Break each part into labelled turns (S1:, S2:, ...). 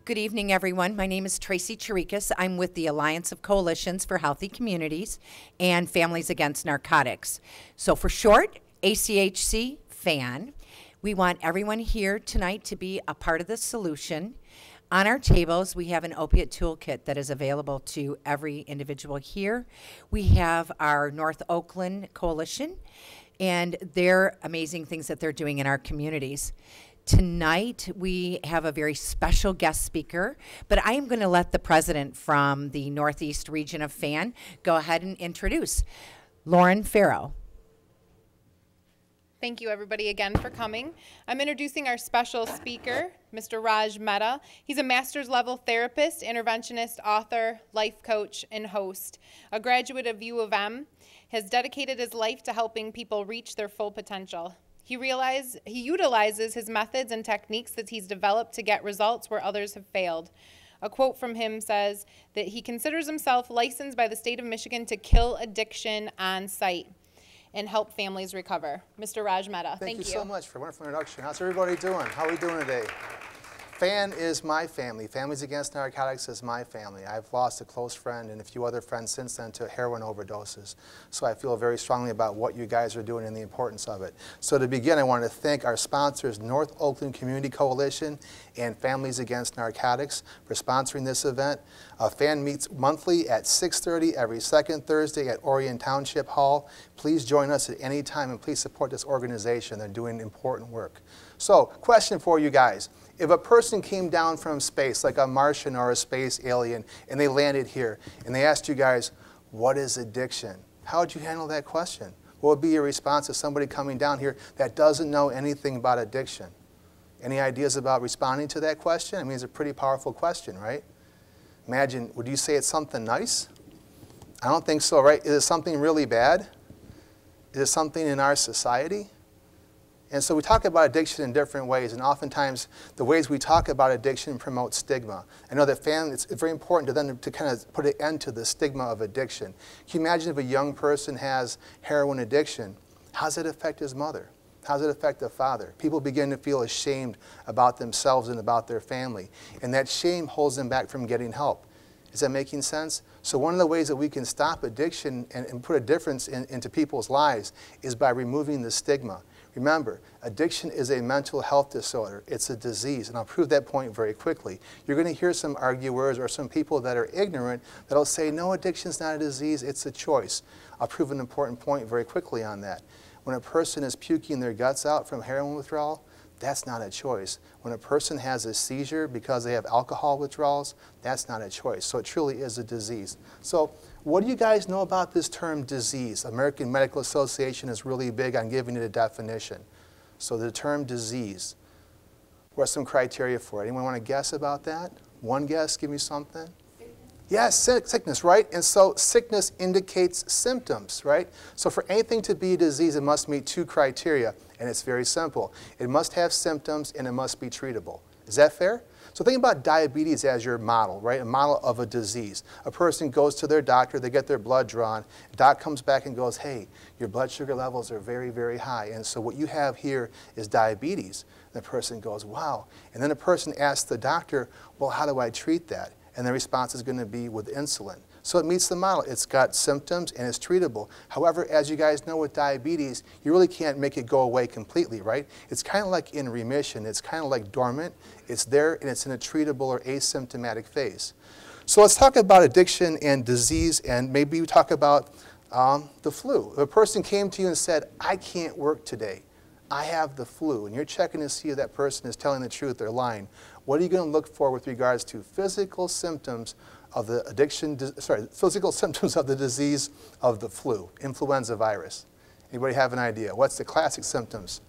S1: Good evening, everyone. My name is Tracy Chirikas. I'm with the Alliance of Coalitions for Healthy Communities and Families Against Narcotics. So for short, ACHC FAN. We want everyone here tonight to be a part of the solution. On our tables, we have an opiate toolkit that is available to every individual here. We have our North Oakland Coalition and their amazing things that they're doing in our communities. Tonight, we have a very special guest speaker, but I am going to let the president from the Northeast region of FAN go ahead and introduce Lauren Farrow.
S2: Thank you, everybody, again for coming. I'm introducing our special speaker, Mr. Raj Mehta. He's a master's level therapist, interventionist, author, life coach, and host. A graduate of U of M, has dedicated his life to helping people reach their full potential. He utilizes his methods and techniques that he's developed to get results where others have failed. A quote from him says that he considers himself licensed by the state of Michigan to kill addiction on site and help families recover. Mr. Raj Mehta, thank you.
S3: Thank you so much for a wonderful introduction. How's everybody doing? How are we doing today? FAN is my family. Families Against Narcotics is my family. I've lost a close friend and a few other friends since then to heroin overdoses. So I feel very strongly about what you guys are doing and the importance of it. So to begin, I want to thank our sponsors, North Oakland Community Coalition and Families Against Narcotics, for sponsoring this event. FAN meets monthly at 6:30 every second Thursday at Orion Township Hall. Please join us at any time and please support this organization. They're doing important work. So, question for you guys. If a person came down from space, like a Martian or a space alien, and they landed here, and they asked you guys, what is addiction? How would you handle that question? What would be your response to somebody coming down here that doesn't know anything about addiction? Any ideas about responding to that question? I mean, it's a pretty powerful question, right? Imagine, would you say it's something nice? I don't think so, right? Is it something really bad? Is it something in our society? And so we talk about addiction in different ways, and oftentimes the ways we talk about addiction promote stigma. I know that it's very important to them to kind of put an end to the stigma of addiction. Can you imagine if a young person has heroin addiction? How does it affect his mother? How does it affect the father? People begin to feel ashamed about themselves and about their family, and that shame holds them back from getting help. Is that making sense? So one of the ways that we can stop addiction and put a difference into people's lives is by removing the stigma. Remember, addiction is a mental health disorder. It's a disease, and I'll prove that point very quickly. You're going to hear some arguers or some people that are ignorant that'll say, no, addiction's not a disease, it's a choice. I'll prove an important point very quickly on that. When a person is puking their guts out from heroin withdrawal, that's not a choice. When a person has a seizure because they have alcohol withdrawals, that's not a choice. So it truly is a disease. So what do you guys know about this term disease? American Medical Association is really big on giving it a definition. So the term disease, what are some criteria for it? Anyone want to guess about that? One guess, give me something. Yes, sickness, right? And so sickness indicates symptoms, right? So for anything to be a disease, it must meet two criteria, and it's very simple. It must have symptoms, and it must be treatable. Is that fair? So think about diabetes as your model, right? A model of a disease. A person goes to their doctor, they get their blood drawn, doc comes back and goes, hey, your blood sugar levels are very, very high, and so what you have here is diabetes. The person goes, wow. And then the person asks the doctor, well, how do I treat that? And the response is going to be with insulin. So it meets the model. It's got symptoms and it's treatable. However, as you guys know with diabetes, you really can't make it go away completely, right? It's kind of like in remission. It's kind of like dormant. It's there and it's in a treatable or asymptomatic phase. So let's talk about addiction and disease, and maybe we talk about the flu. If a person came to you and said, I can't work today, I have the flu, and you're checking to see if that person is telling the truth or lying, what are you going to look for with regards to physical symptoms of the physical symptoms of the disease of the flu, influenza virus? Anybody have an idea? What's the classic symptoms?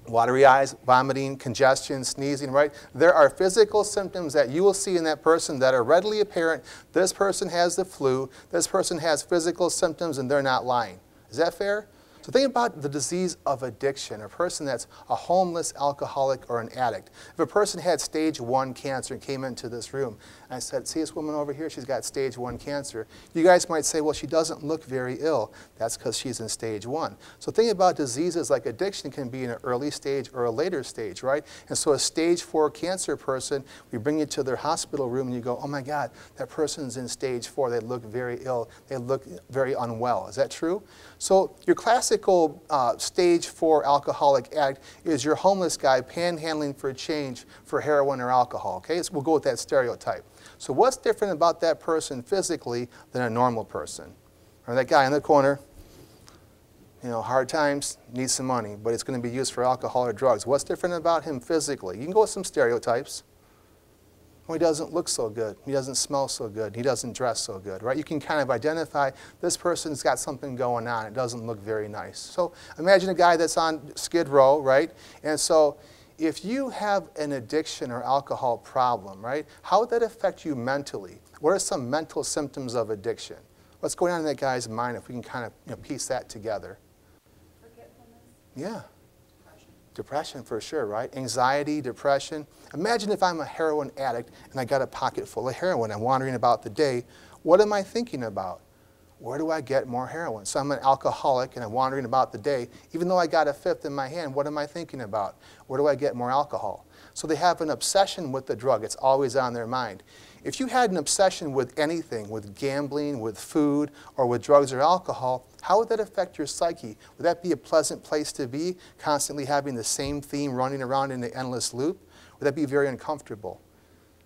S3: Watery eyes, vomiting, congestion, sneezing, right? There are physical symptoms that you will see in that person that are readily apparent. This person has the flu, this person has physical symptoms, and they're not lying. Is that fair? So think about the disease of addiction, a person that's a homeless alcoholic or an addict. If a person had stage 1 cancer and came into this room, and I said, see this woman over here, she's got stage 1 cancer. You guys might say, well, she doesn't look very ill. That's because she's in stage 1. So think about diseases like addiction can be in an early stage or a later stage, right? And so a stage 4 cancer person, we bring you to their hospital room and you go, oh my God, that person's in stage 4. They look very ill. They look very unwell. Is that true? So your classical stage 4 alcoholic addict is your homeless guy panhandling for change for heroin or alcohol, okay? So we'll go with that stereotype. So what's different about that person physically than a normal person? Or that guy in the corner, you know, hard times, needs some money, but it's going to be used for alcohol or drugs. What's different about him physically? You can go with some stereotypes. Well, he doesn't look so good. He doesn't smell so good. He doesn't dress so good, right? You can kind of identify this person's got something going on. It doesn't look very nice. So imagine a guy that's on Skid Row, right? And so if you have an addiction or alcohol problem, right, how would that affect you mentally? What are some mental symptoms of addiction? What's going on in that guy's mind if we can kind of piece that together?
S2: Forgetfulness.
S3: Yeah. Depression for sure, right? Anxiety, depression. Imagine if I'm a heroin addict and I got a pocket full of heroin. I'm wandering about the day. What am I thinking about? Where do I get more heroin? So I'm an alcoholic and I'm wandering about the day. Even though I got a fifth in my hand, what am I thinking about? Where do I get more alcohol? So they have an obsession with the drug. It's always on their mind. If you had an obsession with anything, with gambling, with food, or with drugs or alcohol, how would that affect your psyche? Would that be a pleasant place to be, constantly having the same theme running around in an endless loop? Would that be very uncomfortable?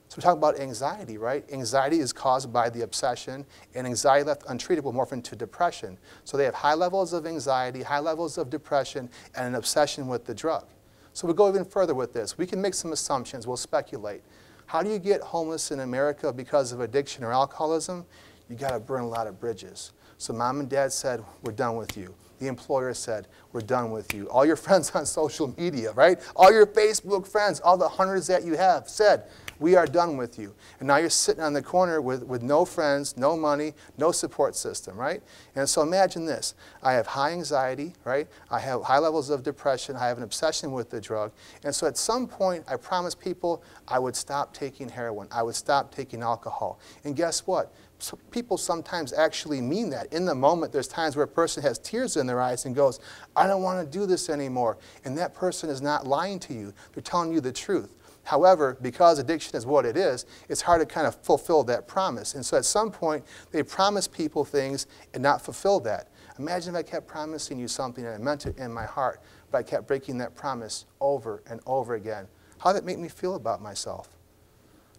S3: So we talk about anxiety, right? Anxiety is caused by the obsession, and anxiety left untreated will morph into depression. So they have high levels of anxiety, high levels of depression, and an obsession with the drug. So we'll go even further with this. We can make some assumptions. We'll speculate. How do you get homeless in America because of addiction or alcoholism? You got to burn a lot of bridges. So mom and dad said, we're done with you. The employer said, we're done with you. All your friends on social media, right? All your Facebook friends, all the hundreds that you have said, we are done with you. And now you're sitting on the corner with no friends, no money, no support system, right? And so imagine this. I have high anxiety, right? I have high levels of depression. I have an obsession with the drug. And so at some point, I promised people I would stop taking heroin. I would stop taking alcohol. And guess what? So people sometimes actually mean that. In the moment, there's times where a person has tears in their eyes and goes, I don't want to do this anymore. And that person is not lying to you. They're telling you the truth. However, because addiction is what it is, it's hard to kind of fulfill that promise. And so at some point, they promise people things and not fulfill that. Imagine if I kept promising you something and I meant it in my heart, but I kept breaking that promise over and over again. How would that make me feel about myself?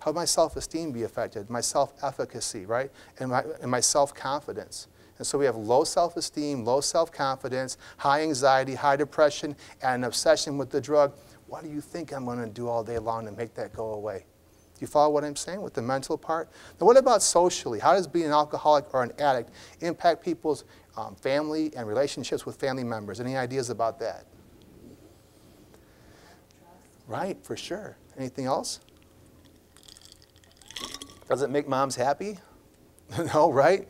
S3: How would my self-esteem be affected? My self-efficacy, right? And my self-confidence. And so we have low self-esteem, low self-confidence, high anxiety, high depression, and an obsession with the drug. What do you think I'm going to do all day long to make that go away? Do you follow what I'm saying with the mental part? Now what about socially? How does being an alcoholic or an addict impact people's family and relationships with family members? Any ideas about that? Right, for sure. Anything else? Does it make moms happy? No, right?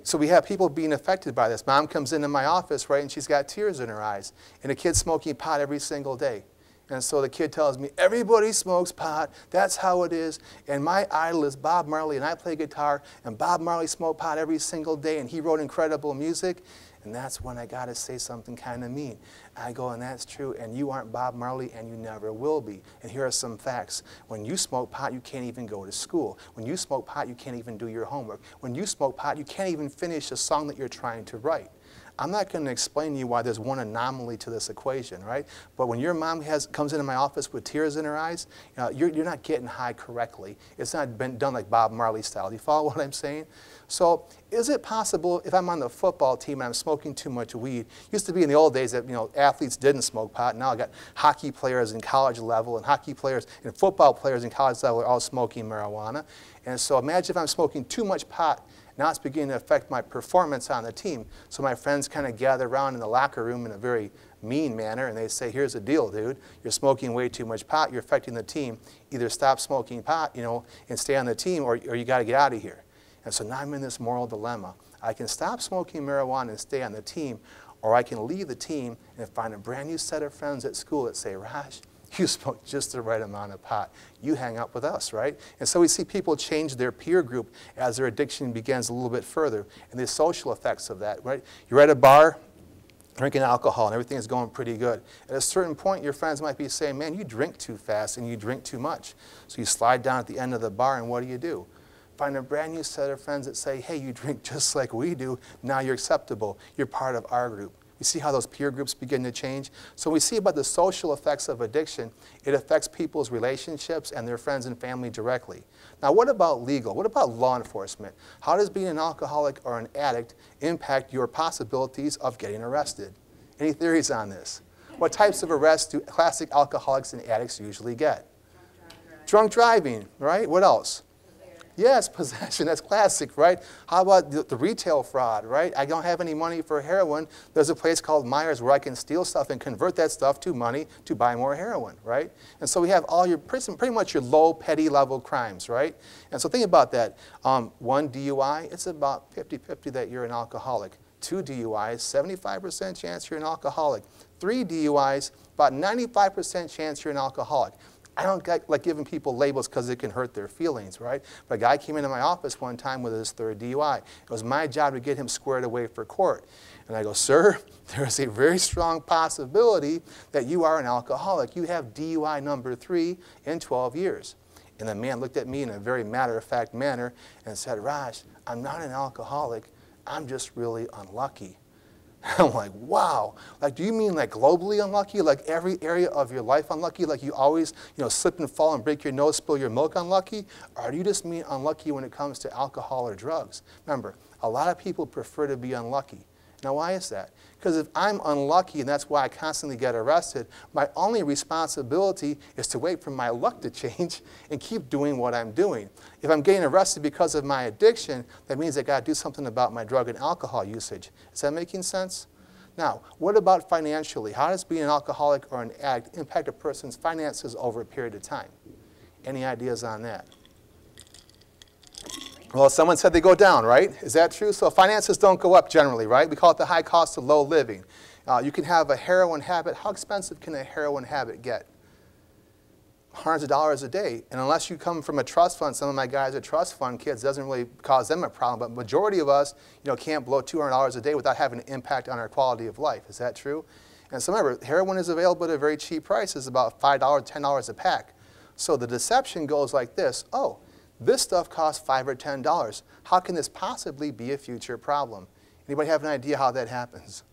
S3: So we have people being affected by this. Mom comes into my office, right, and she's got tears in her eyes. And the kid's smoking pot every single day. And so the kid tells me, everybody smokes pot. That's how it is. And my idol is Bob Marley, and I play guitar. And Bob Marley smoked pot every single day, and he wrote incredible music. And that's when I got to say something kind of mean. I go, and that's true, and you aren't Bob Marley, and you never will be. And here are some facts. When you smoke pot, you can't even go to school. When you smoke pot, you can't even do your homework. When you smoke pot, you can't even finish a song that you're trying to write. I'm not going to explain to you why there's one anomaly to this equation, right? But when your mom comes into my office with tears in her eyes, you're not getting high correctly. It's not been done like Bob Marley style. Do you follow what I'm saying? So is it possible if I'm on the football team and I'm smoking too much weed? Used to be in the old days that athletes didn't smoke pot. Now I got hockey players in college level and hockey players and football players in college level are all smoking marijuana. And so imagine if I'm smoking too much pot. Now it's beginning to affect my performance on the team. So my friends kind of gather around in the locker room in a very mean manner, and they say, here's the deal, dude. You're smoking way too much pot. You're affecting the team. Either stop smoking pot, and stay on the team, or you got to get out of here. And so now I'm in this moral dilemma. I can stop smoking marijuana and stay on the team, Or I can leave the team and find a brand new set of friends at school that say, Raj, you smoke just the right amount of pot. You hang out with us, right? And so we see people change their peer group as their addiction begins a little bit further, and the social effects of that, right? You're at a bar, drinking alcohol, and everything is going pretty good. At a certain point, your friends might be saying, man, you drink too fast and you drink too much. So you slide down at the end of the bar, and what do? Find a brand new set of friends that say, hey, you drink just like we do. Now you're acceptable. You're part of our group. You see how those peer groups begin to change? So when we see about the social effects of addiction, it affects people's relationships and their friends and family directly. Now, what about legal? What about law enforcement? How does being an alcoholic or an addict impact your possibilities of getting arrested? Any theories on this? What types of arrests do classic alcoholics and addicts usually get? Drunk driving, right? What else? Yes, possession, that's classic, right? How about the retail fraud, right? I don't have any money for heroin. There's a place called Myers where I can steal stuff and convert that stuff to money to buy more heroin, right? And so we have all your, pretty much your low, petty level crimes, right? And so think about that. One DUI, it's about 50-50 that you're an alcoholic. 2 DUIs, 75% chance you're an alcoholic. 3 DUIs, about 95% chance you're an alcoholic. I don't like giving people labels because it can hurt their feelings, right? But a guy came into my office one time with his 3rd DUI. It was my job to get him squared away for court. And I go, sir, there is a very strong possibility that you are an alcoholic. You have DUI number 3 in 12 years. And the man looked at me in a very matter-of-fact manner and said, Raj, I'm not an alcoholic. I'm just really unlucky. I'm like, wow. Like, do you mean like globally unlucky? Like every area of your life unlucky? Like you always, slip and fall and break your nose, spill your milk unlucky? Or do you just mean unlucky when it comes to alcohol or drugs? Remember, a lot of people prefer to be unlucky. Now, why is that? Because if I'm unlucky and that's why I constantly get arrested, my only responsibility is to wait for my luck to change and keep doing what I'm doing. If I'm getting arrested because of my addiction, that means I got to do something about my drug and alcohol usage. Is that making sense? Now, what about financially? How does being an alcoholic or an addict impact a person's finances over a period of time? Any ideas on that? Well, someone said they go down, right? Is that true? So finances don't go up generally, right? We call it the high cost of low living. You can have a heroin habit. How expensive can a heroin habit get? Hundreds of dollars a day. And unless you come from a trust fund, some of my guys are trust fund kids, doesn't really cause them a problem. But majority of us, can't blow $200 a day without having an impact on our quality of life. Is that true? And so remember, heroin is available at a very cheap price. It's about $5, $10 a pack. So the deception goes like this. Oh, this stuff costs $5 or $10. How can this possibly be a future problem? Anybody have an idea how that happens?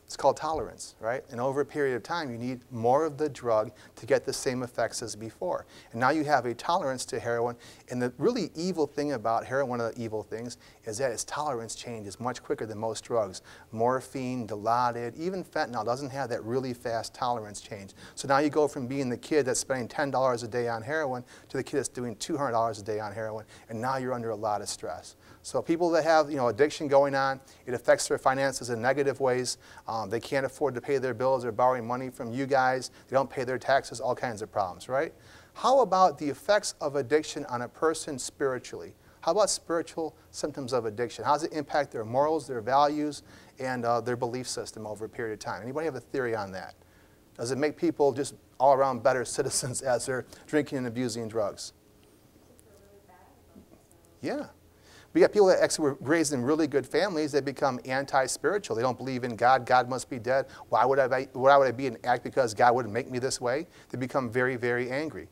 S3: It's called tolerance, right? And over a period of time, you need more of the drug to get the same effects as before. And now you have a tolerance to heroin. And the really evil thing about heroin, one of the evil things, is that its tolerance changes much quicker than most drugs. Morphine, Dilaudid, even fentanyl doesn't have that really fast tolerance change. So now you go from being the kid that's spending $10 a day on heroin to the kid that's doing $200 a day on heroin. And now you're under a lot of stress. So people that have addiction going on, it affects their finances in negative ways. They can't afford to pay their bills. They're borrowing money from you guys. They don't pay their taxes, all kinds of problems, right? How about the effects of addiction on a person spiritually? How about spiritual symptoms of addiction? How does it impact their morals, their values, and their belief system over a period of time? Anybody have a theory on that? Does it make people just all around better citizens as they're drinking and abusing drugs? Yeah. We got people that actually were raised in really good families that become anti-spiritual. They don't believe in God. God must be dead. Why would I be an addict because God wouldn't make me this way? They become very, very angry.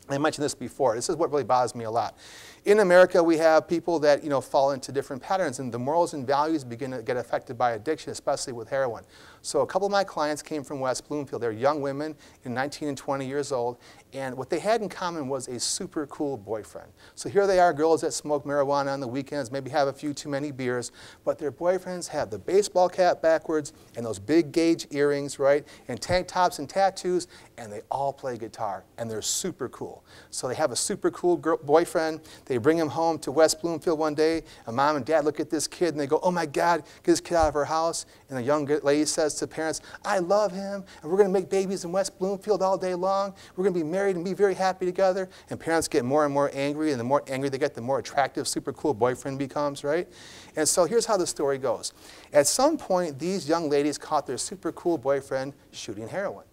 S3: I mentioned this before. This is what really bothers me a lot. In America, we have people that fall into different patterns, and the morals and values begin to get affected by addiction, especially with heroin. So a couple of my clients came from West Bloomfield. They're young women, 19 and 20 years old, and what they had in common was a super cool boyfriend. So here they are, girls that smoke marijuana on the weekends, maybe have a few too many beers, but their boyfriends have the baseball cap backwards and those big gauge earrings, right, and tank tops and tattoos, and they all play guitar, and they're super cool. people. So they have a super cool boyfriend. They bring him home to West Bloomfield one day, and mom and dad look at this kid and they go, oh my God, get this kid out of our house. And the young lady says to parents, I love him, and we're going to make babies in West Bloomfield all day long. We're going to be married and be very happy together. And parents get more and more angry, and the more angry they get, the more attractive, super cool boyfriend becomes, right? And so here's how the story goes. At some point, these young ladies caught their super cool boyfriend shooting heroin.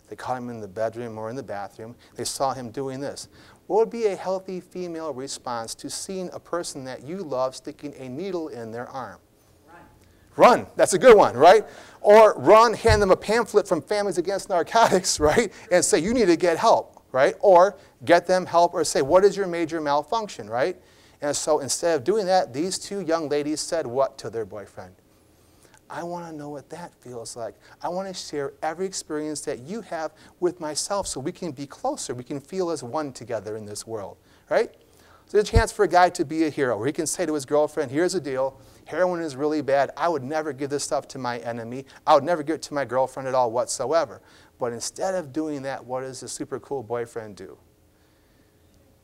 S3: They caught him in the bedroom or in the bathroom. They saw him doing this. What would be a healthy female response to seeing a person that you love sticking a needle in their arm? Run. That's a good one, right? Or run, hand them a pamphlet from Families Against Narcotics, right? And say, you need to get help, right? Or get them help or say, what is your major malfunction, right? And so instead of doing that, these two young ladies said what to their boyfriend? I want to know what that feels like. I want to share every experience that you have with myself so we can be closer. We can feel as one together in this world, right? So there's a chance for a guy to be a hero where he can say to his girlfriend, here's the deal. Heroin is really bad. I would never give this stuff to my enemy. I would never give it to my girlfriend at all whatsoever. But instead of doing that, what does the super cool boyfriend do?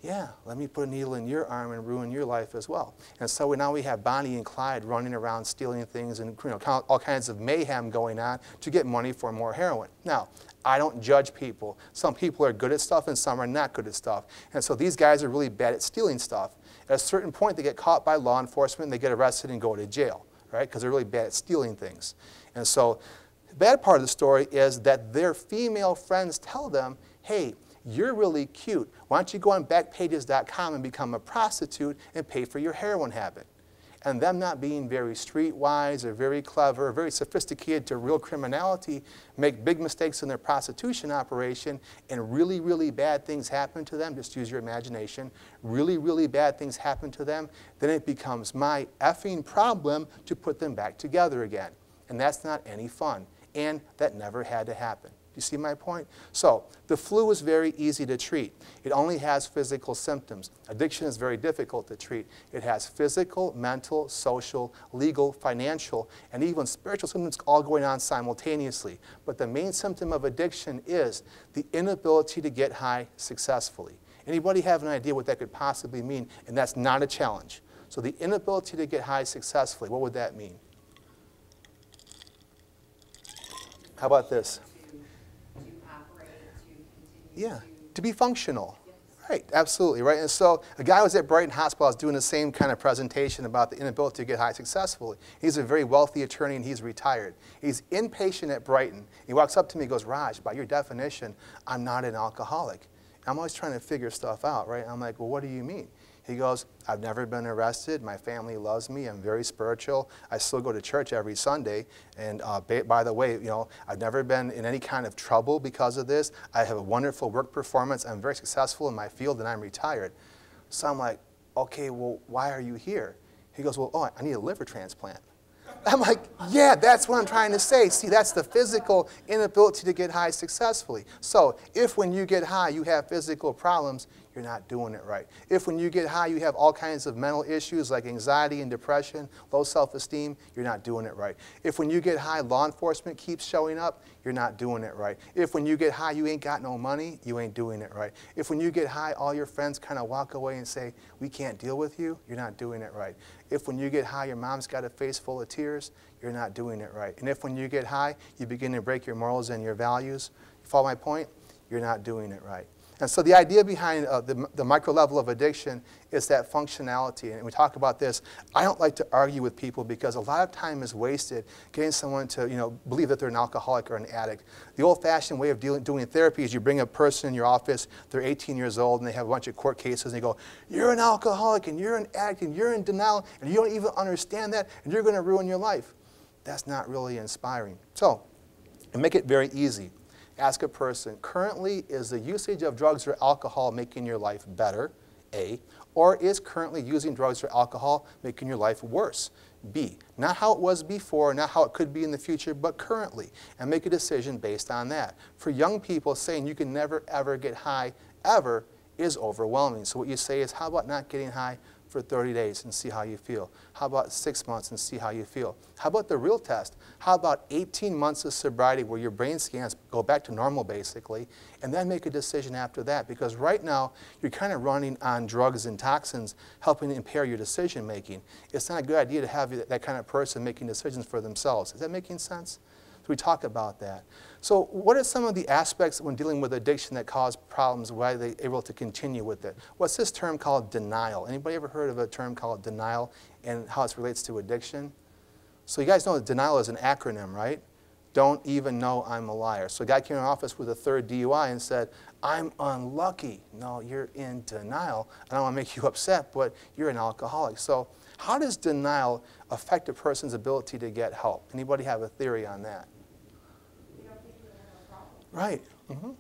S3: Yeah, let me put a needle in your arm and ruin your life as well. And so now we have Bonnie and Clyde running around stealing things and all kinds of mayhem going on to get money for more heroin. Now, I don't judge people. Some people are good at stuff and some are not good at stuff. And so these guys are really bad at stealing stuff. At a certain point, they get caught by law enforcement and they get arrested and go to jail, right? Because they're really bad at stealing things. And so the bad part of the story is that their female friends tell them, hey, you're really cute. Why don't you go on backpages.com and become a prostitute and pay for your heroin habit? And them not being very streetwise or very clever or very sophisticated to real criminality, make big mistakes in their prostitution operation, and really, really bad things happen to them. Just use your imagination. Really, really bad things happen to them. Then it becomes my effing problem to put them back together again. And that's not any fun. And that never had to happen. Do you see my point? So the flu is very easy to treat. It only has physical symptoms. Addiction is very difficult to treat. It has physical, mental, social, legal, financial, and even spiritual symptoms all going on simultaneously. But the main symptom of addiction is the inability to get high successfully. Anybody have an idea what that could possibly mean? And that's not a challenge. So the inability to get high successfully, what would that mean? How about this? Yeah, to be functional. Right, absolutely, right? And so a guy was at Brighton Hospital, I was doing the same kind of presentation about the inability to get high successfully. He's a very wealthy attorney and he's retired. He's inpatient at Brighton. He walks up to me and goes, Raj, by your definition, I'm not an alcoholic. I'm always trying to figure stuff out, right? I'm like, well, what do you mean? He goes, I've never been arrested. My family loves me. I'm very spiritual. I still go to church every Sunday. And by the way, I've never been in any kind of trouble because of this. I have a wonderful work performance. I'm very successful in my field, and I'm retired. So I'm like, okay, well, why are you here? He goes, well, I need a liver transplant. I'm like, yeah, that's what I'm trying to say. See, that's the physical inability to get high successfully. So if when you get high you have physical problems, you're not doing it right. If when you get high you have all kinds of mental issues like anxiety and depression, low self-esteem, you're not doing it right. If when you get high law enforcement keeps showing up, you're not doing it right. If when you get high you ain't got no money, you ain't doing it right. If when you get high all your friends kind of walk away and say, we can't deal with you, you're not doing it right. If when you get high your mom's got a face full of tears, you're not doing it right. And if when you get high you begin to break your morals and your values, you follow my point? You're not doing it right. And so the idea behind the micro level of addiction is that functionality. And we talk about this. I don't like to argue with people because a lot of time is wasted getting someone to believe that they're an alcoholic or an addict. The old-fashioned way of doing therapy is you bring a person in your office, they're 18 years old, and they have a bunch of court cases, and they go, you're an alcoholic, and you're an addict, and you're in denial, and you don't even understand that, and you're going to ruin your life. That's not really inspiring. So, and make it very easy. Ask a person, currently, is the usage of drugs or alcohol making your life better, A, or is currently using drugs or alcohol making your life worse, B? Not how it was before, not how it could be in the future, but currently, and make a decision based on that. For young people, saying you can never, ever get high, ever, is overwhelming. So what you say is, how about not getting high for 30 days and see how you feel? How about 6 months and see how you feel? How about the real test? How about 18 months of sobriety where your brain scans go back to normal basically, and then make a decision after that? Because right now, you're kind of running on drugs and toxins helping to impair your decision making. It's not a good idea to have that kind of person making decisions for themselves. Is that making sense? So we talk about that. So what are some of the aspects when dealing with addiction that cause problems? Why are they able to continue with it? What's this term called denial? Anybody ever heard of a term called denial and how it relates to addiction? So you guys know that denial is an acronym, right? Don't even know I'm a liar. So a guy came in office with a third DUI and said, I'm unlucky. No, you're in denial. I don't want to make you upset, but you're an alcoholic. So how does denial affect a person's ability to get help? Anybody have a theory on that? Right. Mm-hmm.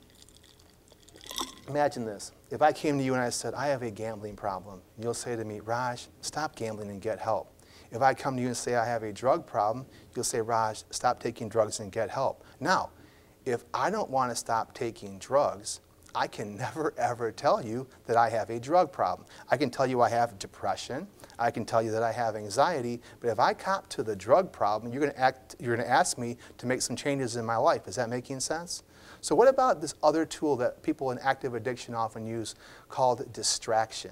S3: Imagine this. If I came to you and I said, I have a gambling problem, you'll say to me, Raj, stop gambling and get help. If I come to you and say I have a drug problem, you'll say, Raj, stop taking drugs and get help. Now, if I don't want to stop taking drugs, I can never, ever tell you that I have a drug problem. I can tell you I have depression. I can tell you that I have anxiety. But if I cop to the drug problem, you're going to ask me to make some changes in my life. Is that making sense? So what about this other tool that people in active addiction often use called distraction?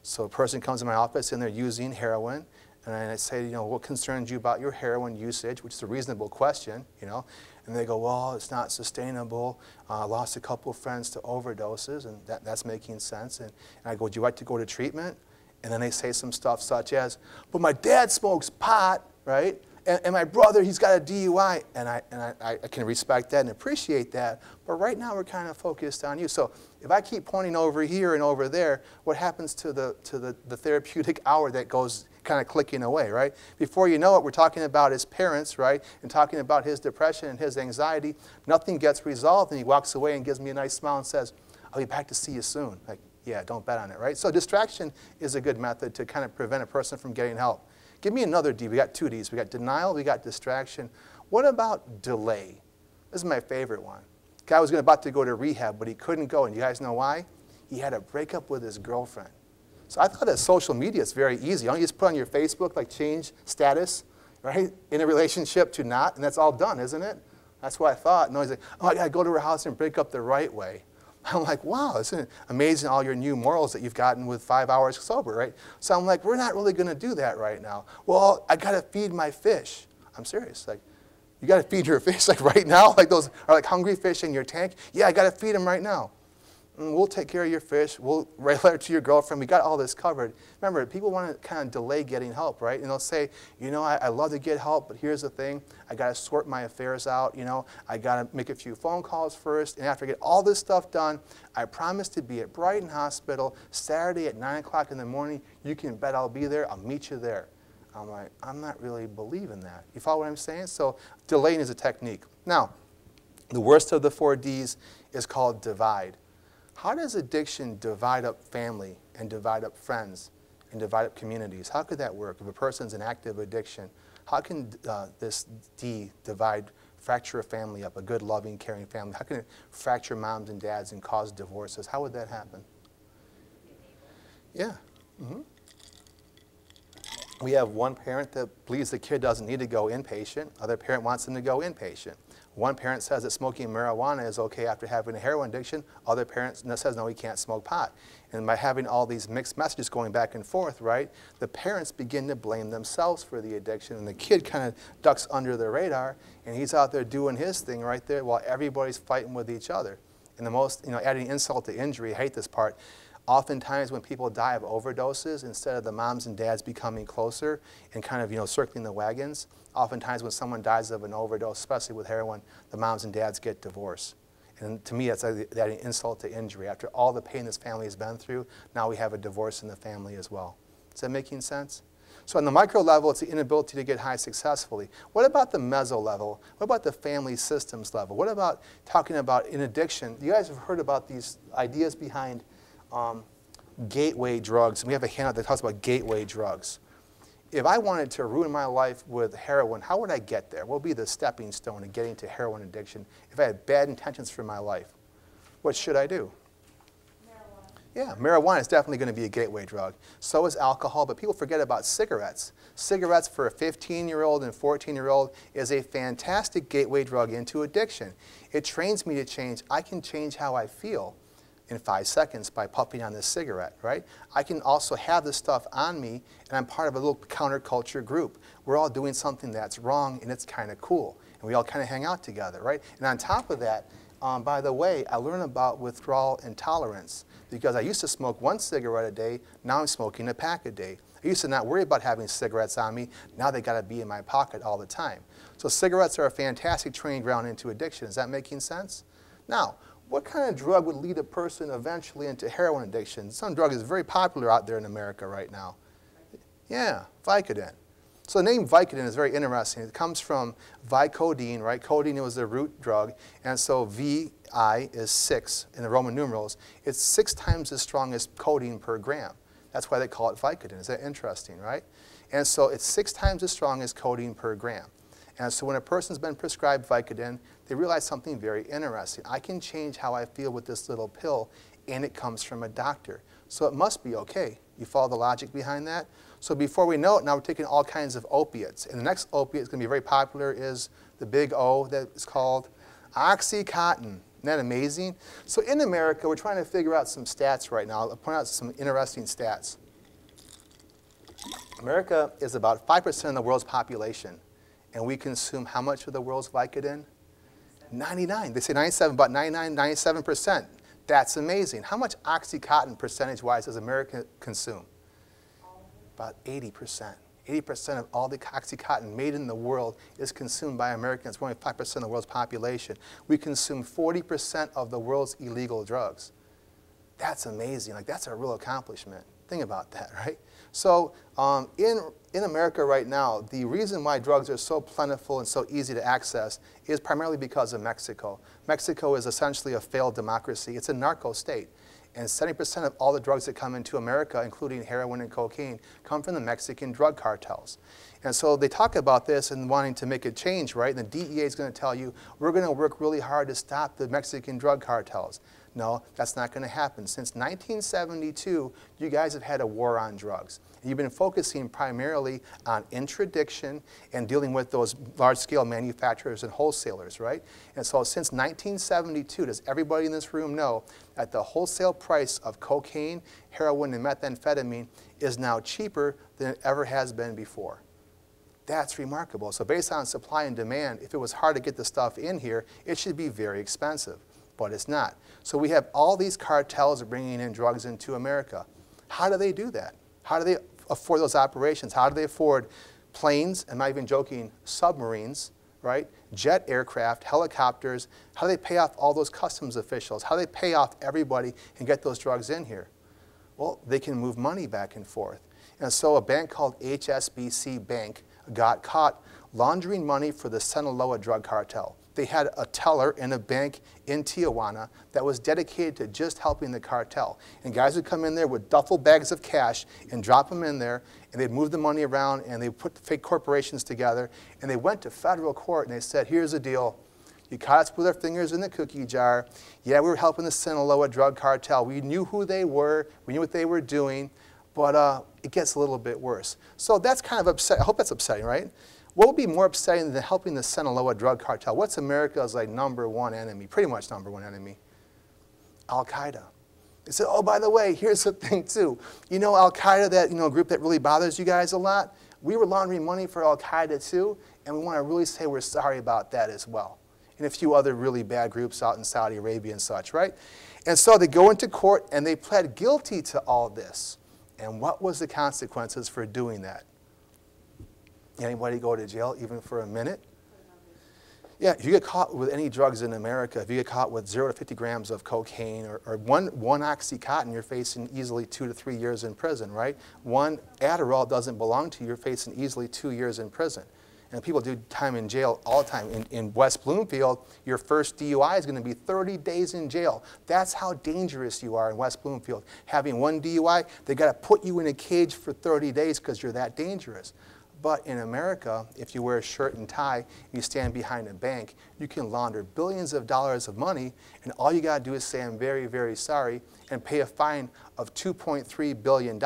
S3: So a person comes to my office and they're using heroin, and I say, what concerns you about your heroin usage, which is a reasonable question, and they go, well, it's not sustainable. I lost a couple of friends to overdoses, and that's making sense. And I go, would you like to go to treatment? And then they say some stuff such as, but my dad smokes pot, right? And my brother, he's got a DUI, and I can respect that and appreciate that, but right now we're kind of focused on you. So if I keep pointing over here and over there, what happens to the therapeutic hour that goes kind of clicking away, right? Before you know it, we're talking about his parents, right, and talking about his depression and his anxiety. Nothing gets resolved, and he walks away and gives me a nice smile and says, I'll be back to see you soon. Like, yeah, don't bet on it, right? So distraction is a good method to kind of prevent a person from getting help. Give me another D. We got two Ds. We got denial, we got distraction. What about delay? This is my favorite one. Guy was about to go to rehab, but he couldn't go, and you guys know why? He had a breakup with his girlfriend. So I thought that social media is very easy. You just put on your Facebook, like change status, right, in a relationship to not, and that's all done, isn't it? That's what I thought. No, he's like, oh, I got to go to her house and break up the right way. I'm like, wow, isn't it amazing all your new morals that you've gotten with 5 hours sober, right? So I'm like, we're not really going to do that right now. Well, I got to feed my fish. I'm serious. Like, you got to feed your fish like right now? Like those are like hungry fish in your tank? Yeah, I got to feed them right now. We'll take care of your fish. We'll write a letter to your girlfriend. We got all this covered. Remember, people want to kind of delay getting help, right? And they'll say, I love to get help, but here's the thing. I got to sort my affairs out. I got to make a few phone calls first. And after I get all this stuff done, I promise to be at Brighton Hospital Saturday at 9 o'clock in the morning. You can bet I'll be there. I'll meet you there. I'm like, I'm not really believing that. You follow what I'm saying? So delaying is a technique. Now, the worst of the 4 Ds is called divide. How does addiction divide up family and divide up friends and divide up communities? How could that work? If a person's in active addiction, how can this D fracture a family up, a good, loving, caring family? How can it fracture moms and dads and cause divorces? How would that happen? Yeah. Mm-hmm. We have one parent that believes the kid doesn't need to go inpatient. Other parent wants them to go inpatient. One parent says that smoking marijuana is okay after having a heroin addiction. Other parent says, no, he can't smoke pot. And by having all these mixed messages going back and forth, right, the parents begin to blame themselves for the addiction. And the kid kind of ducks under the radar, and he's out there doing his thing right there while everybody's fighting with each other. And the most, adding insult to injury, I hate this part, oftentimes when people die of overdoses, instead of the moms and dads becoming closer and kind of, circling the wagons, oftentimes when someone dies of an overdose, especially with heroin, the moms and dads get divorced. And to me, that's that insult to injury. After all the pain this family has been through, now we have a divorce in the family as well. Is that making sense? So on the micro level, it's the inability to get high successfully. What about the meso level? What about the family systems level? What about talking about in addiction? You guys have heard about these ideas behind gateway drugs. And we have a handout that talks about gateway drugs. If I wanted to ruin my life with heroin, how would I get there? What would be the stepping stone to getting to heroin addiction? If I had bad intentions for my life, what should I do? Yeah, marijuana is definitely going to be a gateway drug. So is alcohol, but people forget about cigarettes. Cigarettes for a 15-year-old and 14-year-old is a fantastic gateway drug into addiction. It trains me to change. I can change how I feel in 5 seconds by puffing on this cigarette, right? I can also have this stuff on me, and I'm part of a little counterculture group. We're all doing something that's wrong, and it's kind of cool. And we all kind of hang out together, right? And on top of that, by the way, I learned about withdrawal intolerance because I used to smoke 1 cigarette a day. Now I'm smoking a pack a day. I used to not worry about having cigarettes on me. Now they got to be in my pocket all the time. So cigarettes are a fantastic training ground into addiction. Is that making sense? Now, what kind of drug would lead a person eventually into heroin addiction? Some drug is very popular out there in America right now. Yeah, Vicodin. So the name Vicodin is very interesting. It comes from Vicodin, right? Codeine was the root drug, and so VI is 6 in the Roman numerals. It's 6 times as strong as codeine per gram. That's why they call it Vicodin. Is that interesting, right? And so it's 6 times as strong as codeine per gram. And so when a person's been prescribed Vicodin, they realize something very interesting. I can change how I feel with this little pill, and it comes from a doctor. So it must be okay. You follow the logic behind that? So before we know it, now we're taking all kinds of opiates. And the next opiate is going to be very popular is the big O that is called Oxycontin. Isn't that amazing? So in America, we're trying to figure out some stats right now. I'll point out some interesting stats. America is about 5% of the world's population. And we consume how much of the world's Vicodin? 99. They say 97, about 99, 97%. That's amazing. How much Oxycontin percentage-wise does America consume? About 80%. 80% of all the Oxycontin made in the world is consumed by Americans. We're only 5% of the world's population. We consume 40% of the world's illegal drugs. That's amazing. Like, that's a real accomplishment. Think about that, right? So in America right now, the reason why drugs are so plentiful and so easy to access is primarily because of Mexico. Mexico is essentially a failed democracy. It's a narco state. And 70% of all the drugs that come into America, including heroin and cocaine, come from the Mexican drug cartels. And so they talk about this and wanting to make a change, right? And the DEA is going to tell you, we're going to work really hard to stop the Mexican drug cartels. No, that's not going to happen. Since 1972, you guys have had a war on drugs. You've been focusing primarily on interdiction and dealing with those large-scale manufacturers and wholesalers, right? And so since 1972, does everybody in this room know that the wholesale price of cocaine, heroin, and methamphetamine is now cheaper than it ever has been before? That's remarkable. So based on supply and demand, if it was hard to get the stuff in here, it should be very expensive. But it's not. So we have all these cartels bringing in drugs into America. How do they do that? How do they afford those operations? How do they afford planes, I'm not even joking, submarines, right? Jet aircraft, helicopters. How do they pay off all those customs officials? How do they pay off everybody and get those drugs in here? Well, they can move money back and forth. And so a bank called HSBC Bank got caught laundering money for the Sinaloa drug cartel. They had a teller in a bank in Tijuana that was dedicated to just helping the cartel. And guys would come in there with duffel bags of cash and drop them in there, and they'd move the money around, and they put fake corporations together, and they went to federal court, and they said, here's the deal. You caught us with our fingers in the cookie jar. Yeah, we were helping the Sinaloa drug cartel. We knew who they were. We knew what they were doing. But it gets a little bit worse. So that's kind of upsetting. I hope that's upsetting, right? What would be more upsetting than helping the Sinaloa drug cartel? What's America's like #1 enemy, pretty much #1 enemy? Al-Qaeda. They said, oh, by the way, here's the thing too. You know Al-Qaeda, that group that really bothers you guys a lot? We were laundering money for Al-Qaeda too, and we want to really say we're sorry about that as well. And a few other really bad groups out in Saudi Arabia and such, right? And so they go into court and they pled guilty to all this. And what was the consequences for doing that? Anybody go to jail even for a minute? Yeah, if you get caught with any drugs in America, if you get caught with 0 to 50 grams of cocaine or one Oxycontin, you're facing easily 2 to 3 years in prison, right? One Adderall doesn't belong to you, you're facing easily 2 years in prison. And people do time in jail all the time. In West Bloomfield, your first DUI is going to be 30 days in jail. That's how dangerous you are in West Bloomfield. Having one DUI, they got to put you in a cage for 30 days because you're that dangerous. But in America, if you wear a shirt and tie and you stand behind a bank, you can launder billions of dollars of money, and all you got to do is say, I'm very, very sorry, and pay a fine of $2.3 billion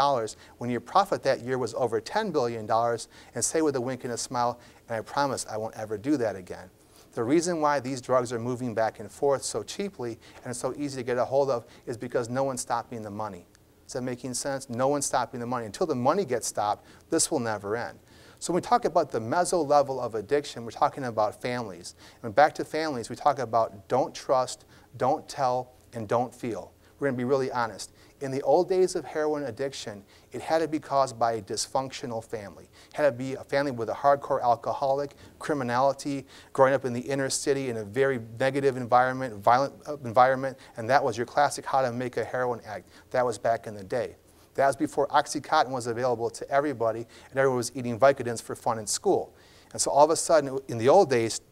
S3: when your profit that year was over $10 billion, and say with a wink and a smile, and I promise I won't ever do that again. The reason why these drugs are moving back and forth so cheaply and it's so easy to get a hold of is because no one's stopping the money. Is that making sense? No one's stopping the money. Until the money gets stopped, this will never end. So when we talk about the meso level of addiction, we're talking about families. And back to families, we talk about don't trust, don't tell, and don't feel. We're going to be really honest. In the old days of heroin addiction, it had to be caused by a dysfunctional family. It had to be a family with a hardcore alcoholic, criminality, growing up in the inner city in a very negative environment, violent environment, and that was your classic how to make a heroin addict. That was back in the day. That was before Oxycontin was available to everybody, and everyone was eating Vicodins for fun in school. And so all of a sudden, in the old days,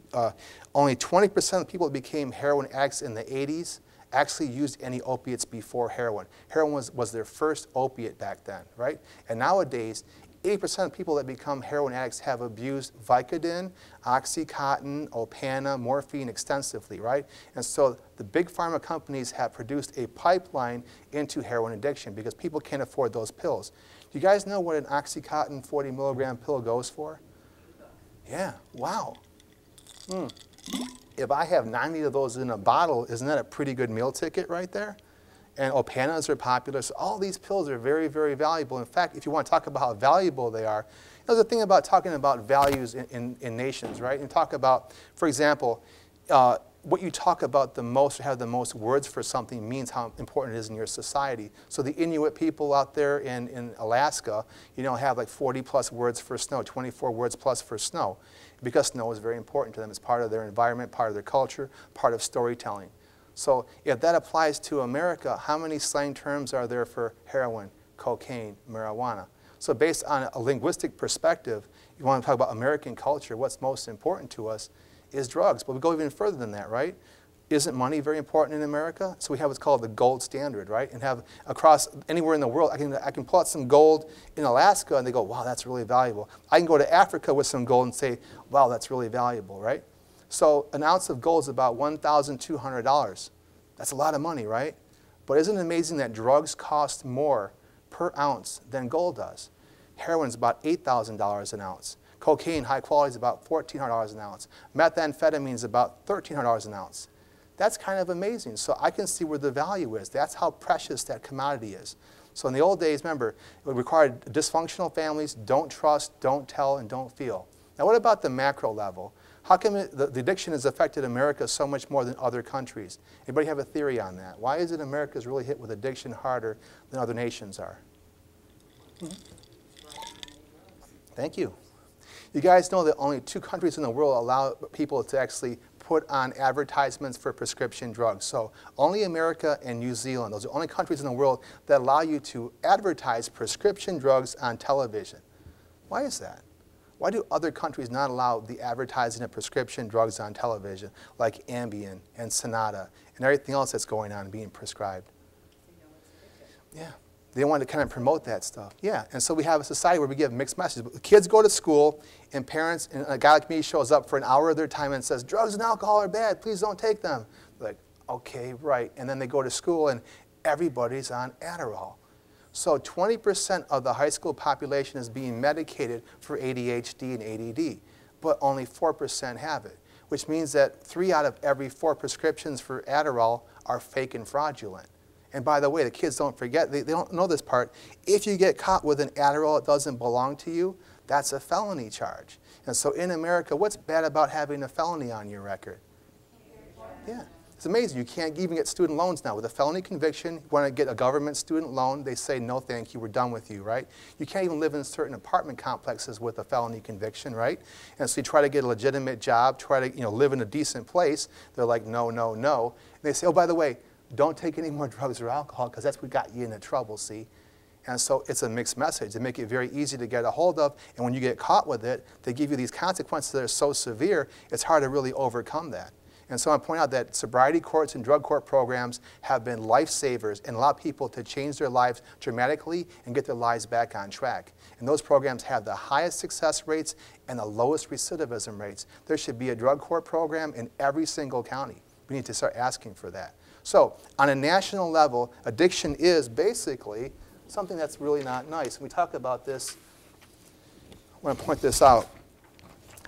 S3: only 20% of people that became heroin addicts in the 80s actually used any opiates before heroin. Heroin was their first opiate back then, right? And nowadays, 80% of people that become heroin addicts have abused Vicodin, Oxycontin, Opana, morphine extensively, right? And so the big pharma companies have produced a pipeline into heroin addiction because people can't afford those pills. Do you guys know what an Oxycontin 40 milligram pill goes for? Yeah, wow. If I have 90 of those in a bottle, isn't that a pretty good meal ticket right there? And Opanas are popular, so all these pills are very, very valuable. In fact, if you want to talk about how valuable they are, there's a thing about talking about values in nations, right? And talk about, for example, what you talk about the most or have the most words for something means how important it is in your society. So the Inuit people out there in Alaska, have like 40 plus words for snow, 24 words plus for snow, because snow is very important to them. It's part of their environment, part of their culture, part of storytelling. So if that applies to America, how many slang terms are there for heroin, cocaine, marijuana? So based on a linguistic perspective, you want to talk about American culture, what's most important to us is drugs. But we go even further than that, right? Isn't money very important in America? So we have what's called the gold standard, right? And have across anywhere in the world, I can pull out some gold in Alaska and they go, wow, that's really valuable. I can go to Africa with some gold and say, wow, that's really valuable, right? So an ounce of gold is about $1,200. That's a lot of money, right? But isn't it amazing that drugs cost more per ounce than gold does? Heroin's about $8,000 an ounce. Cocaine, high quality, is about $1,400 an ounce. Methamphetamine is about $1,300 an ounce. That's kind of amazing. So I can see where the value is. That's how precious that commodity is. So in the old days, remember, it required dysfunctional families, don't trust, don't tell, and don't feel. Now what about the macro level? How come the addiction has affected America so much more than other countries? Anybody have a theory on that? Why is it America's really hit with addiction harder than other nations are? Thank you. You guys know that only 2 countries in the world allow people to actually put on advertisements for prescription drugs. So only America and New Zealand, those are the only countries in the world that allow you to advertise prescription drugs on television. Why is that? Why do other countries not allow the advertising of prescription drugs on television, like Ambien and Sonata and everything else that's going on being prescribed? Yeah. They want to kind of promote that stuff. Yeah, and so we have a society where we give mixed messages. Kids go to school, and parents, and a guy like me shows up for an hour of their time and says, drugs and alcohol are bad, please don't take them. They're like, okay, right. And then they go to school, and everybody's on Adderall. So 20% of the high school population is being medicated for ADHD and ADD, but only 4% have it, which means that 3 out of every 4 prescriptions for Adderall are fake and fraudulent. And by the way, the kids don't forget, they don't know this part. If you get caught with an Adderall that doesn't belong to you, that's a felony charge. And so in America, what's bad about having a felony on your record? Yeah, it's amazing. You can't even get student loans now. With a felony conviction, you want to get a government student loan, they say, no thank you, we're done with you, right? You can't even live in certain apartment complexes with a felony conviction, right? And so you try to get a legitimate job, try to live in a decent place. They're like, no, no, no. And they say, oh, by the way, don't take any more drugs or alcohol because that's what got you into trouble, see? And so it's a mixed message. They make it very easy to get a hold of, and when you get caught with it, they give you these consequences that are so severe, it's hard to really overcome that. And so I point out that sobriety courts and drug court programs have been lifesavers and allow people to change their lives dramatically and get their lives back on track. And those programs have the highest success rates and the lowest recidivism rates. There should be a drug court program in every single county. We need to start asking for that. So on a national level, addiction is basically something that's really not nice. We talk about this. I want to point this out.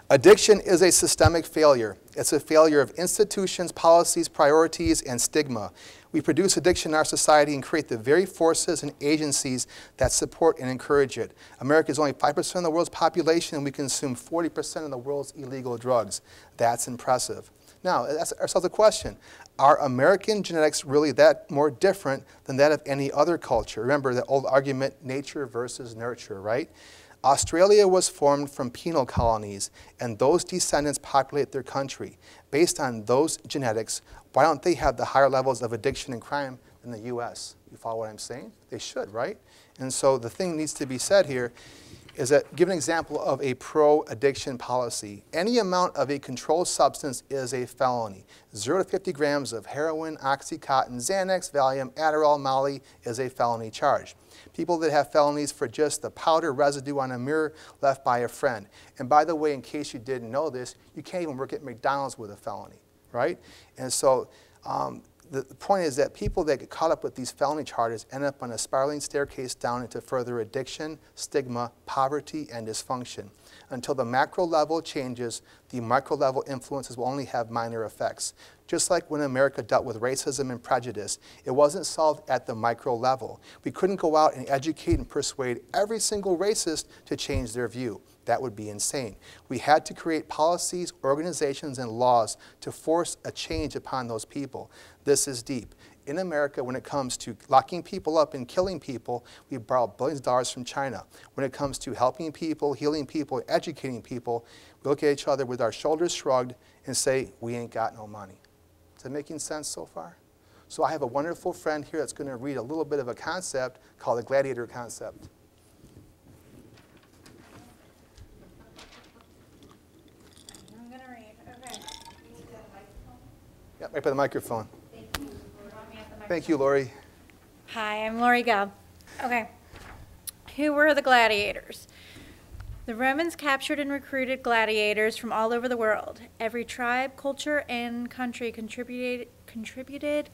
S3: Addiction is a systemic failure. It's a failure of institutions, policies, priorities, and stigma. We produce addiction in our society and create the very forces and agencies that support and encourage it. America is only 5% of the world's population, and we consume 40% of the world's illegal drugs. That's impressive. Now, ask ourselves a question. Are American genetics really that more different than that of any other culture? Remember the old argument, nature versus nurture, right? Australia was formed from penal colonies, and those descendants populate their country. Based on those genetics, why don't they have the higher levels of addiction and crime than the U.S.? You follow what I'm saying? They should, right? And so the thing needs to be said here is that, give an example of a pro-addiction policy. Any amount of a controlled substance is a felony. 0 to 50 grams of heroin, Oxycontin, Xanax, Valium, Adderall, Molly is a felony charge. People that have felonies for just the powder residue on a mirror left by a friend. And by the way, in case you didn't know this, you can't even work at McDonald's with a felony, right? And so the point is that people that get caught up with these felony charges end up on a spiraling staircase down into further addiction, stigma, poverty, and dysfunction. Until the macro level changes, the micro level influences will only have minor effects. Just like when America dealt with racism and prejudice, it wasn't solved at the micro level. We couldn't go out and educate and persuade every single racist to change their view. That would be insane. We had to create policies, organizations, and laws to force a change upon those people. This is deep. In America, when it comes to locking people up and killing people, we borrow billions of dollars from China. When it comes to helping people, healing people, educating people, we look at each other with our shoulders shrugged and say, we ain't got no money. Is that making sense so far? So I have a wonderful friend here that's going to read a little bit of a concept called the Gladiator concept.
S4: I'm going to read. Okay.
S3: Yep, right by the microphone.
S4: Thank you.
S3: Thank you, Lori.
S4: Hi, I'm Lori Gubb. Okay. Who were the gladiators? The Romans captured and recruited gladiators from all over the world. Every tribe, culture, and country contributed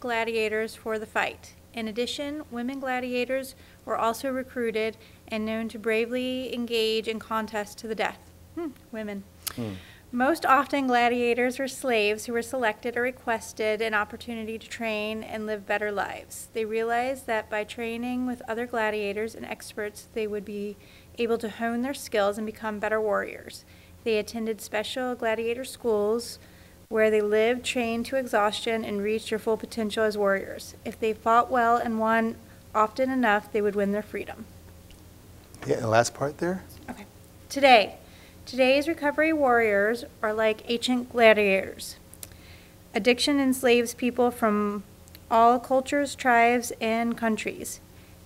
S4: gladiators for the fight. In addition, women gladiators were also recruited and known to bravely engage in contests to the death. Women. Most often, gladiators were slaves who were selected or requested an opportunity to train and live better lives. They realized that by training with other gladiators and experts, they would be able to hone their skills and become better warriors. They attended special gladiator schools where they lived, trained to exhaustion, and reached their full potential as warriors. If they fought well and won often enough, they would win their freedom.
S3: Yeah, and the last part there?
S4: Okay. Today's recovery warriors are like ancient gladiators. Addiction enslaves people from all cultures, tribes, and countries,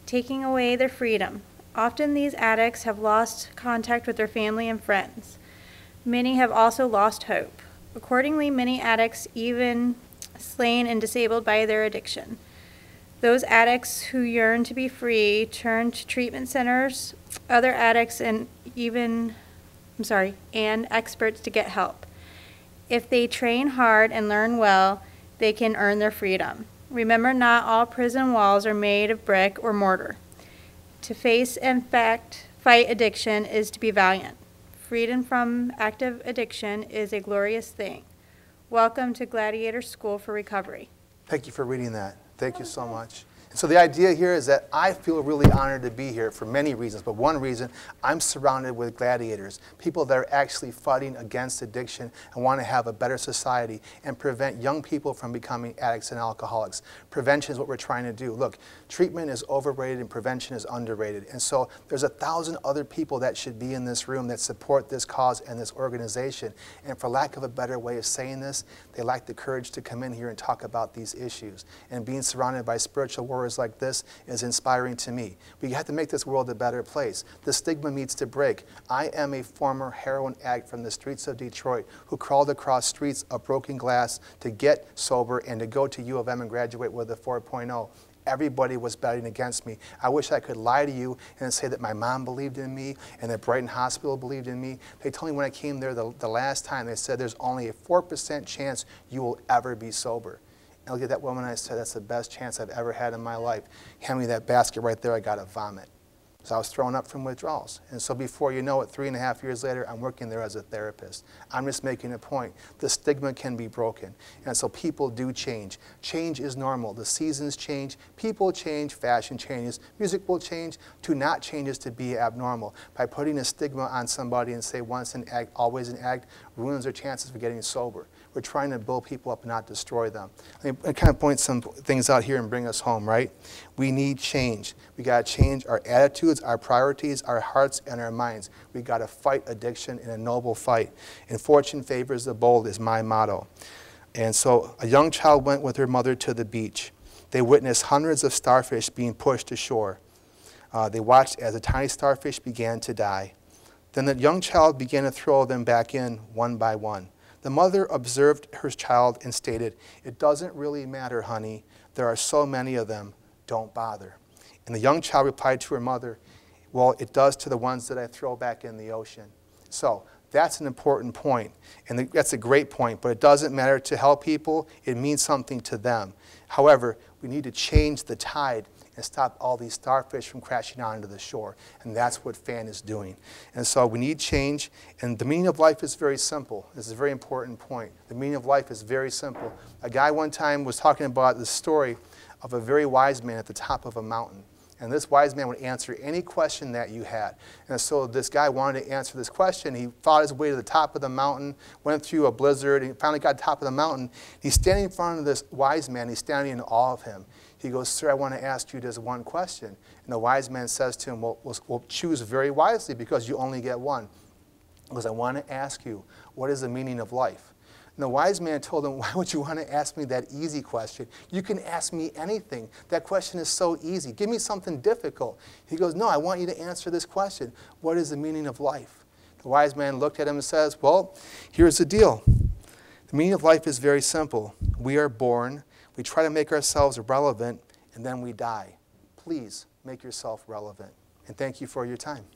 S4: taking away their freedom. Often these addicts have lost contact with their family and friends. Many have also lost hope. Accordingly, many addicts even slain and disabled by their addiction. Those addicts who yearn to be free turn to treatment centers, other addicts, and experts to get help. If they train hard and learn well, they can earn their freedom. Remember, not all prison walls are made of brick or mortar. To face and fight addiction is to be valiant. Freedom from active addiction is a glorious thing. Welcome to Gladiator School for Recovery.
S3: Thank you for reading that. Thank you so much. So the idea here is that I feel really honored to be here for many reasons, but one reason, I'm surrounded with gladiators, people that are actually fighting against addiction and want to have a better society and prevent young people from becoming addicts and alcoholics. Prevention is what we're trying to do. Look, treatment is overrated and prevention is underrated. And so there's 1,000 other people that should be in this room that support this cause and this organization. And for lack of a better way of saying this, they lack the courage to come in here and talk about these issues. And being surrounded by spiritual warriors stories like this is inspiring to me. We have to make this world a better place. The stigma needs to break. I am a former heroin addict from the streets of Detroit who crawled across streets of broken glass to get sober and to go to U of M and graduate with a 4.0. Everybody was betting against me. I wish I could lie to you and say that my mom believed in me and that Brighton Hospital believed in me. They told me when I came there the last time, they said there's only a 4% chance you will ever be sober. And I looked at that woman and I said, that's the best chance I've ever had in my life. Hand me that basket right there, I got to vomit. So I was throwing up from withdrawals. And so before you know it, 3.5 years later, I'm working there as a therapist. I'm just making a point. The stigma can be broken. And so people do change. Change is normal. The seasons change, people change, fashion changes, music will change. To not change is to be abnormal. By putting a stigma on somebody and say once an addict, always an addict, ruins their chances for getting sober. We're trying to build people up and not destroy them. Let me kind of point some things out here and bring us home, right? We need change. We got to change our attitudes, our priorities, our hearts, and our minds. We got to fight addiction in a noble fight. And fortune favors the bold is my motto. And so a young child went with her mother to the beach. They witnessed hundreds of starfish being pushed ashore. They watched as a tiny starfish began to die. Then the young child began to throw them back in one by one. The mother observed her child and stated, "It doesn't really matter, honey. There are so many of them. Don't bother." And the young child replied to her mother, "Well, it does to the ones that I throw back in the ocean." So that's an important point, and that's a great point, but it doesn't matter to help people. It means something to them. However, we need to change the tide and stop all these starfish from crashing onto the shore. And that's what FAN is doing. And so we need change. And the meaning of life is very simple. This is a very important point. The meaning of life is very simple. A guy one time was talking about the story of a very wise man at the top of a mountain. And this wise man would answer any question that you had. And so this guy wanted to answer this question. He fought his way to the top of the mountain, went through a blizzard, and finally got to the top of the mountain. He's standing in front of this wise man. He's standing in awe of him. He goes, "Sir, I want to ask you just one question." And the wise man says to him, well, choose very wisely because you only get one. He goes, "I want to ask you, what is the meaning of life?" And the wise man told him, "Why would you want to ask me that easy question? You can ask me anything. That question is so easy. Give me something difficult." He goes, "No, I want you to answer this question. What is the meaning of life?" The wise man looked at him and says, "Well, here's the deal. The meaning of life is very simple. We are born, we try to make ourselves relevant, and then we die. Please make yourself relevant." And thank you for your time.